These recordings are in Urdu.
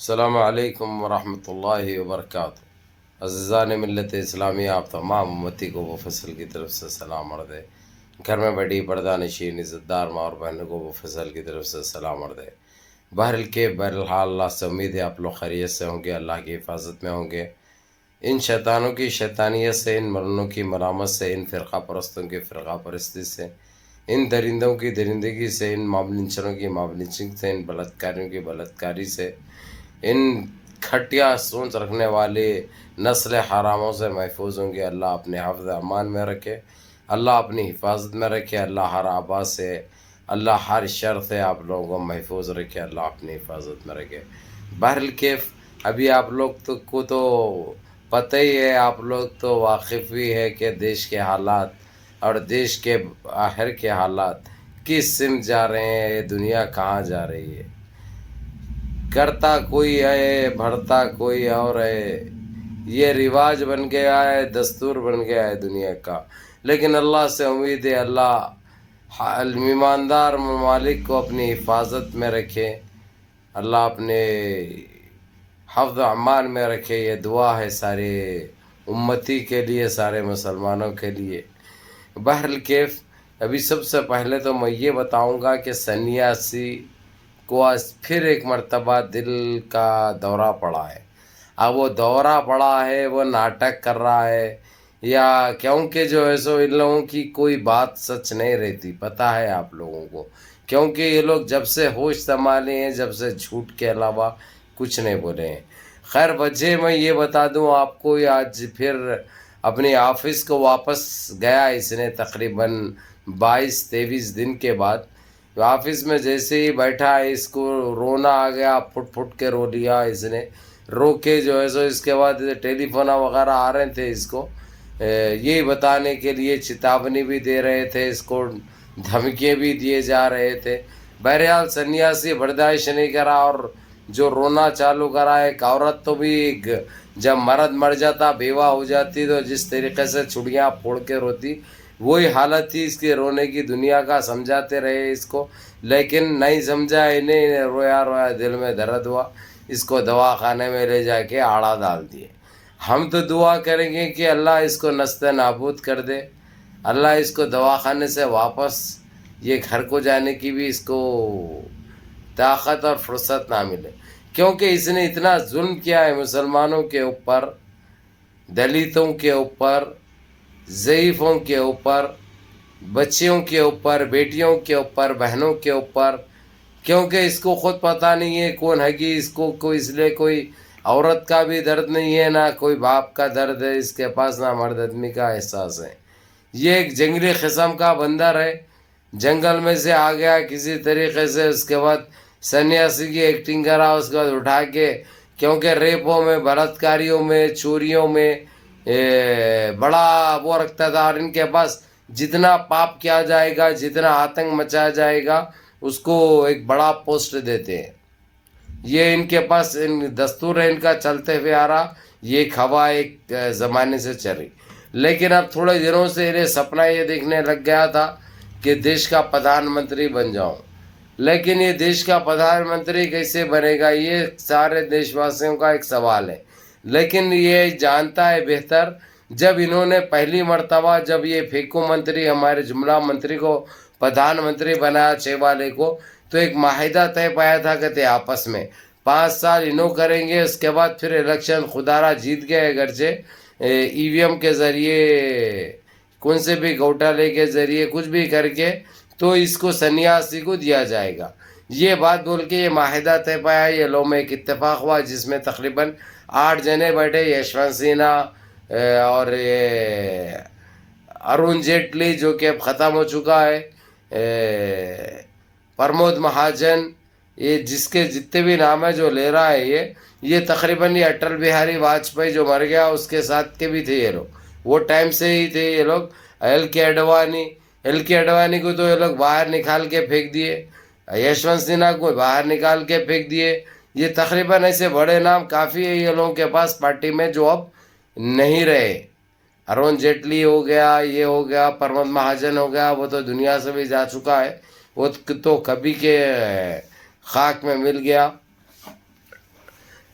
السلام علیکم ورحمۃ اللہ وبرکاتہ۔ عزیزان ملت اسلامیہ، آپ تمام امتی کو وہ فصل کی طرف سے سلام عرض ہے۔ گھر میں بیٹھی پردہ نشین عزت دار ماں اور بہنوں کو وہ فصل کی طرف سے سلام عرض ہے۔ بہرحال اللہ سے امید ہے آپ لوگ خیریت سے ہوں گے، اللہ کی حفاظت میں ہوں گے۔ ان شیطانوں کی شیطانیت سے، ان مرنوں کی مرامت سے، ان فرقہ پرستوں کی فرقہ پرستی سے، ان درندوں کی درندگی سے، ان معاملنچروں کی معاملنچنگ سے، ان بلاتکاریوں کی بلاتکاری سے، ان کھٹیا سوچ رکھنے والے نسل حراموں سے محفوظ ہوں گے۔ اللہ اپنے حفظ امان میں رکھے، اللہ اپنی حفاظت میں رکھے، اللہ ہر آبا سے، اللہ ہر شر سے آپ لوگوں کو محفوظ رکھے، اللہ اپنی حفاظت میں رکھے۔ بہرکیف ابھی آپ لوگ کو تو پتہ ہی ہے، آپ لوگ تو واقف بھی ہے کہ دیش کے حالات اور دیش کے باہر کے حالات کس سمت جا رہے ہیں، یہ دنیا کہاں جا رہی ہے۔ کرتا کوئی ہے، بڑھتا کوئی اور ہے، یہ رواج بن گیا ہے، دستور بن گیا ہے دنیا کا۔ لیکن اللہ سے امید ہے اللہ ایماندار ممالک کو اپنی حفاظت میں رکھے، اللہ اپنے حفظ امان میں رکھے۔ یہ دعا ہے سارے امتی کے لیے، سارے مسلمانوں کے لیے۔ بہرکیف ابھی سب سے پہلے تو میں یہ بتاؤں گا کہ سنیاسی کو آج پھر ایک مرتبہ دل کا دورہ پڑا ہے۔ اب وہ دورہ پڑا ہے، وہ ناٹک کر رہا ہے، یا کیونکہ جو ہے سو ان لوگوں کی کوئی بات سچ نہیں رہتی، پتہ ہے آپ لوگوں کو، کیونکہ یہ لوگ جب سے ہوش سنبھالے ہیں، جب سے جھوٹ کے علاوہ کچھ نہیں بولے ہیں۔ خیر وجہ میں یہ بتا دوں آپ کو، آج پھر اپنے آفس کو واپس گیا اس نے تقریباً 22-23 دن کے بعد۔ آفس میں جیسے ہی بیٹھا ہے، اس کو رونا آ گیا، پھٹ پھٹ کے رو لیا اس نے، رو کے جو ہے سو اس کے بعد ٹیلی فون وغیرہ آ رہے تھے اس کو یہی بتانے کے لیے، چتاونی بھی دے رہے تھے اس کو، دھمکیاں بھی دیے جا رہے تھے۔ بہرحال سنیاسی برداشت نہیں کرا اور جو رونا چالو کرا۔ ایک عورت تو بھی جب مرد مر جاتا، بیوہ ہو جاتی، تو جس طریقے سے چڑیاں پھوڑ کے روتی، وہی حالت تھی اس کے رونے کی۔ دنیا کا سمجھاتے رہے اس کو، لیکن نہیں سمجھا انہیں، رویا رویا دل میں درد ہوا، اس کو دواخانے میں لے جا کے آڑا ڈال دیے۔ ہم تو دعا کریں گے کہ اللہ اس کو نست نابود کر دے، اللہ اس کو دواخانے سے واپس یہ گھر کو جانے کی بھی اس کو طاقت اور فرصت نہ ملے، کیونکہ اس نے اتنا ظلم کیا ہے مسلمانوں کے اوپر، دلتوں کے اوپر، ضعیفوں کے اوپر، بچیوں کے اوپر، بیٹیوں کے اوپر، بہنوں کے اوپر، کیونکہ اس کو خود پتہ نہیں ہے کون ہے اس کو کوئی، اس لیے کوئی عورت کا بھی درد نہیں ہے، نہ کوئی باپ کا درد ہے اس کے پاس، نہ مرد آدمی کا احساس ہے۔ یہ ایک جنگلی قسم کا بندر ہے، جنگل میں سے آ گیا کسی طریقے سے، اس کے بعد سنیاسی کی ایکٹنگ کرا، اس کے بعد اٹھا کے، کیونکہ ریپوں میں، بلاتکاریوں میں، چوریوں میں بڑا وہ رکھتا تھا، اور ان کے پاس جتنا پاپ کیا جائے گا، جتنا آتنک مچایا جائے گا، اس کو ایک بڑا پوسٹ دیتے ہیں۔ یہ ان کے پاس دستور ہے ان کا، چلتے ہوئے آ رہا، یہ کھوا ایک زمانے سے چلی۔ لیکن اب تھوڑے دنوں سے انہیں سپنا یہ دیکھنے لگ گیا تھا کہ دیش کا پردھان منتری بن جاؤں، لیکن یہ دیش کا پردھان منتری کیسے بنے گا، یہ سارے دیش واسیوں کا ایک سوال ہے۔ لیکن یہ جانتا ہے بہتر، جب انہوں نے پہلی مرتبہ جب یہ پھیکو منتری، ہمارے جملہ منتری کو پردھان منتری بنایا 6 والے کو، تو ایک معاہدہ طے پایا تھا کہ آپس میں 5 سال انہوں کریں گے، اس کے بعد پھر الیکشن خدا را جیت گئے اگرچہ ای وی ایم کے ذریعے، کون سے بھی گھوٹالے کے ذریعے کچھ بھی کر کے، تو اس کو سنیاسی کو دیا جائے گا۔ یہ بات بول کے یہ معاہدہ طے پایا، یہ لوگ میں ایک اتفاق ہوا جس میں تقریباً 8 جنے بیٹھے، یشونت سنہا اور یہ ارون جیٹلی جو کہ اب ختم ہو چکا ہے، پرمود مہاجن، یہ جس کے جتنے بھی نام ہے جو لے رہا ہے، یہ تقریباً یہ اٹل بہاری واجپئی جو مر گیا اس کے ساتھ کے بھی تھے یہ لوگ، وہ ٹائم سے ہی تھے یہ لوگ۔ ایل کے اڈوانی کو تو یہ لوگ باہر نکال کے پھینک دیے، یشونت سنہا کو باہر نکال کے پھینک دیے۔ یہ تقریباً ایسے بڑے نام کافی ہے یہ لوگوں کے پاس پارٹی میں جو اب نہیں رہے۔ ارون جیٹلی ہو گیا، یہ ہو گیا، پرمود مہاجن ہو گیا، وہ تو دنیا سے بھی جا چکا ہے، وہ تو کبھی کے خاک میں مل گیا۔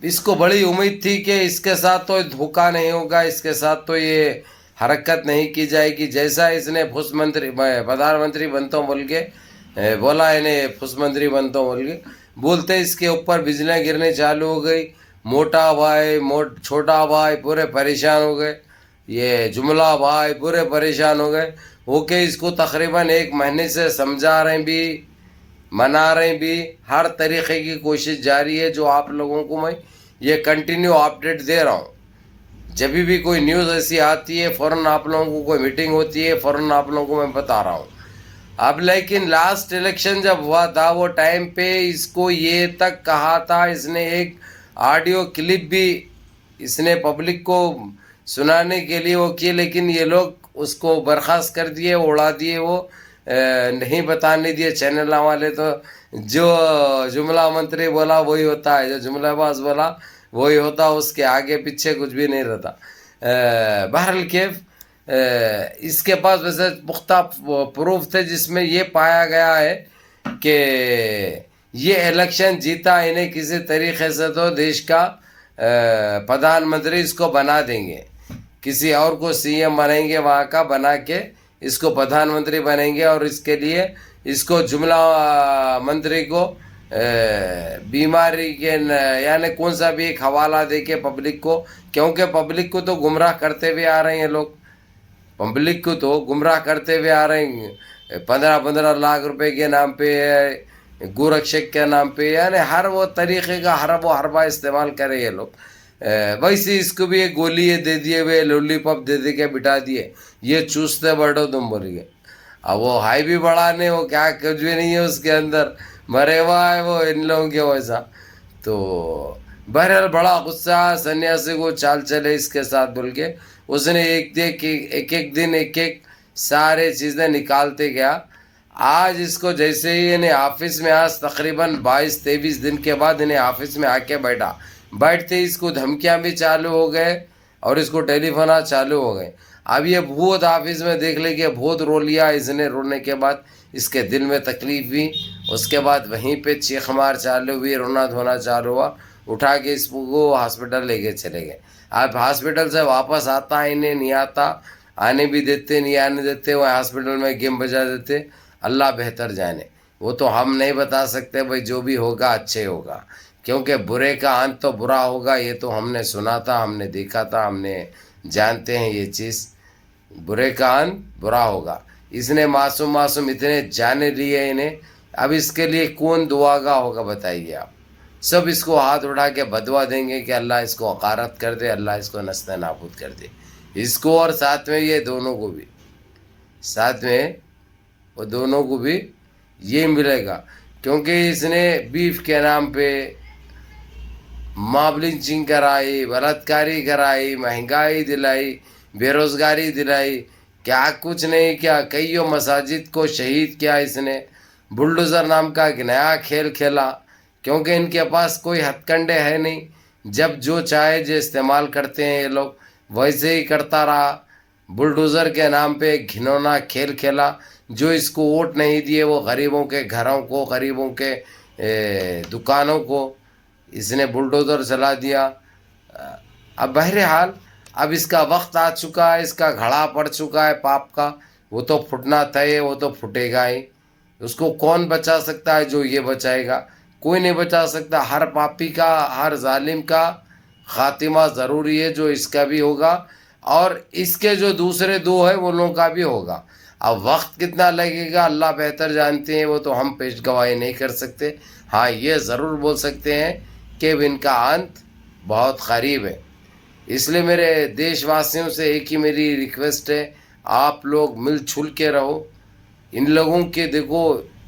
اس کو بڑی امید تھی کہ اس کے ساتھ تو دھوکہ نہیں ہوگا, اس کے ساتھ تو یہ حرکت نہیں کی جائے گی. جیسا اس نے پردھان منتری بنتا ہوں بول کے بولا, انہیں پھس منتری بنتا ہوں بول کے بولتے, اس کے اوپر بجلیاں گرنے چالو ہو گئی. موٹا بھائی چھوٹا بھائی پورے پریشان ہو گئے, یہ جملہ بھائی پورے پریشان ہو گئے. وہ کہ اس کو تقریباً 1 مہینے سے سمجھا رہے بھی, منا رہے بھی, ہر طریقے کی کوشش جاری ہے. جو آپ لوگوں کو میں یہ کنٹینیو اپڈیٹ دے رہا ہوں. جب بھی کوئی نیوز ایسی آتی ہے فوراً آپ لوگوں کو کوئی میٹنگ ہوتی ہے فوراً آپ لوگوں کو میں بتا رہا ہوں. اب لیکن لاسٹ الیکشن جب ہوا تھا وہ ٹائم پہ اس کو یہ تک کہا تھا, اس نے ایک آڈیو کلپ بھی اس نے پبلک کو سنانے کے لیے وہ کیے, لیکن یہ لوگ اس کو برخاست کر دیے, اڑا دیے, وہ نہیں بتانے دیے چینل والے. تو جو جملہ منتری بولا وہی ہوتا ہے, جو جملہ باز بولا وہی ہوتا, اس کے آگے پیچھے کچھ بھی نہیں رہتا. بہرحال کیف اس کے پاس ویسے پختہ پروف تھے جس میں یہ پایا گیا ہے کہ یہ الیکشن جیتا انہیں کسی طریقے سے تو دیش کا پردھان منتری اس کو بنا دیں گے, کسی اور کو سی ایم بنائیں گے وہاں کا, بنا کے اس کو پردھان منتری بنائیں گے. اور اس کے لیے اس کو جملہ منتری کو بیماری کے یعنی کون سا بھی ایک حوالہ دے کے پبلک کو, کیونکہ پبلک کو تو گمراہ کرتے ہوئے آ رہے ہیں لوگ, پبلک کو تو گمراہ کرتے ہوئے آ رہے ہیں. 15 لاکھ روپے کے نام پہ, گورکشک کے نام پہ, یعنی ہر وہ طریقے کا حرب و حربہ استعمال کرے یہ لوگ. ویسے اس کو بھی ایک گولی دے دیے ہوئے, لولی پاپ دے کے بٹھا دیے, یہ چوستے بڑھو تم بول گئے. اب وہ ہائی بھی بڑھانے, وہ کیا کچھ بھی نہیں ہے اس کے اندر, مرے ہوا ہے وہ ان لوگوں کے ویسا. تو بہرحال بڑا غصہ سنیاسی کو چال چلے اس کے ساتھ بول کے اس نے ایک دن ایک سارے چیزیں نکالتے گیا. آج اس کو جیسے ہی انہیں آفس میں, آج تقریباً 22-23 دن کے بعد انہیں آفس میں آ کے بیٹھتے اس کو دھمکیاں بھی چالو ہو گئے اور اس کو ٹیلی فونات چالو ہو گئے. اب یہ بہت آفس میں دیکھ لے کہ بہت رو لیا اس نے, رونے کے بعد اس کے دل میں تکلیف ہوئی, اس کے بعد وہیں پہ چیخ مار چالو ہوئی, رونا دھونا چالو ہوا. اٹھا کے اس کو ہاسپٹل لے کے چلے گئے. اب ہاسپٹل سے واپس آتا انہیں نہیں آتا, آنے بھی دیتے نہیں آنے دیتے, وہ ہاسپٹل میں گیم بجا دیتے. اللہ بہتر جانے, وہ تو ہم نہیں بتا سکتے بھائی, جو بھی ہوگا اچھے ہوگا, کیونکہ برے کا انت تو برا ہوگا. یہ تو ہم نے سنا تھا, ہم نے دیکھا تھا, ہم نے جانتے ہیں یہ چیز, برے کا انت برا ہوگا. اس نے معصوم اتنے جانے لیے انہیں, اب اس کے لیے کون دعا گا ہوگا بتائیے آپ. سب اس کو ہاتھ اٹھا کے بدوا دیں گے کہ اللہ اس کو حقارت کر دے, اللہ اس کو نست نابود کر دے, اس کو اور ساتھ میں یہ دونوں کو بھی, ساتھ میں وہ دونوں کو بھی یہ ملے گا. کیونکہ اس نے بیف کے نام پہ ماب لنچنگ کرائی, بلاತ್ಕಾری کرائی, مہنگائی دلائی, بے روزگاری دلائی, کیا کچھ نہیں کیا. کئیوں مساجد کو شہید کیا اس نے. بلڈوزر نام کا ایک نیا کھیل کھیلا, کیونکہ ان کے پاس کوئی ہتھ کنڈے ہے نہیں, جب جو چاہے جو استعمال کرتے ہیں یہ لوگ, ویسے ہی کرتا رہا. بلڈوزر کے نام پہ ایک گھنونا کھیل کھیلا. جو اس کو ووٹ نہیں دیے وہ غریبوں کے گھروں کو, غریبوں کے دکانوں کو اس نے بلڈوزر چلا دیا. اب بہرحال اب اس کا وقت آ چکا ہے, اس کا گھڑا پڑ چکا ہے پاپ کا, وہ تو پھٹنا طے, وہ تو پھٹے گا ہی. اس کو کون بچا سکتا ہے؟ جو یہ بچائے گا, کوئی نہیں بچا سکتا. ہر پاپی کا, ہر ظالم کا خاتمہ ضروری ہے, جو اس کا بھی ہوگا اور اس کے جو دوسرے دو ہیں وہ لوگوں کا بھی ہوگا. اب وقت کتنا لگے گا اللہ بہتر جانتے ہیں, وہ تو ہم پیش گواہی نہیں کر سکتے. ہاں یہ ضرور بول سکتے ہیں کہ ان کا انت بہت قریب ہے. اس لیے میرے دیش واسیوں سے ایک ہی میری ریکویسٹ ہے, آپ لوگ مل چھل کے رہو. ان لوگوں کے دیکھو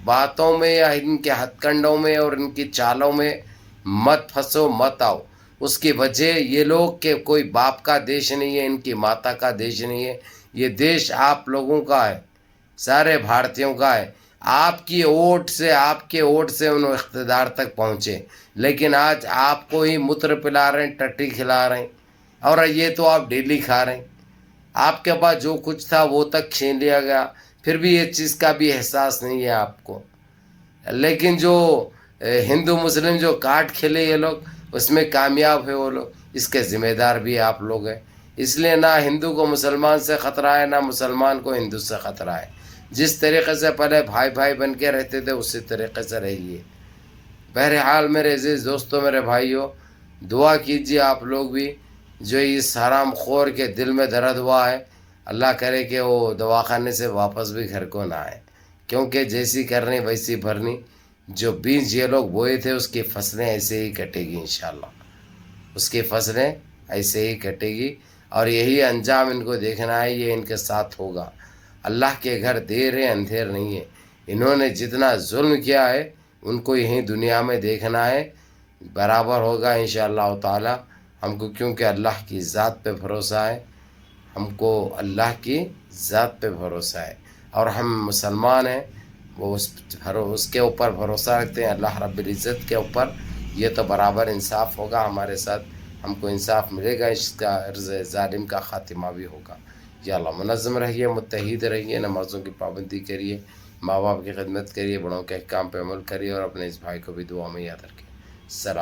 باتوں میں یا ان کے ہتھ کنڈوں میں اور ان کی چالوں میں مت پھنسو, مت آؤ. اس کی وجہ یہ لوگ کہ کوئی باپ کا دیش نہیں ہے, ان کی ماتا کا دیش نہیں ہے. یہ دیش آپ لوگوں کا ہے, سارے بھارتیوں کا ہے. آپ کے ووٹ سے انہوں اقتدار تک پہنچے, لیکن آج آپ کو ہی متر پلا رہے ہیں, ٹٹی کھلا رہے ہیں, اور یہ تو آپ ڈیلی کھا رہے ہیں. آپ کے پاس جو کچھ تھا وہ تک چھین لیا گیا, پھر بھی یہ چیز کا بھی احساس نہیں ہے آپ کو. لیکن جو ہندو مسلم جو کاٹ کھیلے یہ لوگ اس میں کامیاب ہے وہ لوگ، اس کے ذمہ دار بھی آپ لوگ ہیں۔ اس لیے نہ ہندو کو مسلمان سے خطرہ ہے، نہ مسلمان کو ہندو سے خطرہ ہے۔ جس طریقے سے پہلے بھائی بھائی بن کے رہتے تھے اسی طریقے سے رہیے۔ بہرحال میرے عزیز دوستوں، میرے بھائیوں، دعا کیجیے آپ لوگ بھی، جو اس حرام خور کے دل میں درد ہوا ہے، اللہ کرے کہ وہ دواخانے سے واپس بھی گھر کو نہ آئے، کیونکہ جیسی کرنی ویسی بھرنی۔ جو بیج یہ لوگ بوئے تھے اس کی فصلیں ایسے ہی کٹے گی انشاءاللہ، اس کی فصلیں ایسے ہی کٹے گی، اور یہی انجام ان کو دیکھنا ہے، یہ ان کے ساتھ ہوگا۔ اللہ کے گھر دیر ہے اندھیر نہیں ہے، انہوں نے جتنا ظلم کیا ہے ان کو یہیں دنیا میں دیکھنا ہے، برابر ہوگا انشاءاللہ تعالی۔ ہم کو کیونکہ اللہ کی ذات پہ بھروسہ ہے، ہم کو اللہ کی ذات پہ بھروسہ ہے، اور ہم مسلمان ہیں، وہ اس کے اوپر بھروسہ رکھتے ہیں، اللہ رب العزت کے اوپر۔ یہ تو برابر انصاف ہوگا ہمارے ساتھ، ہم کو انصاف ملے گا، اس کا ظالم کا خاتمہ بھی ہوگا۔ یا اللہ منظم رہیے، متحد رہیے، نمازوں کی پابندی کریے، ماں باپ کی خدمت کریے، بڑوں کے احکام پہ عمل کریے، اور اپنے اس بھائی کو بھی دعا میں یاد رکھیں۔ السلام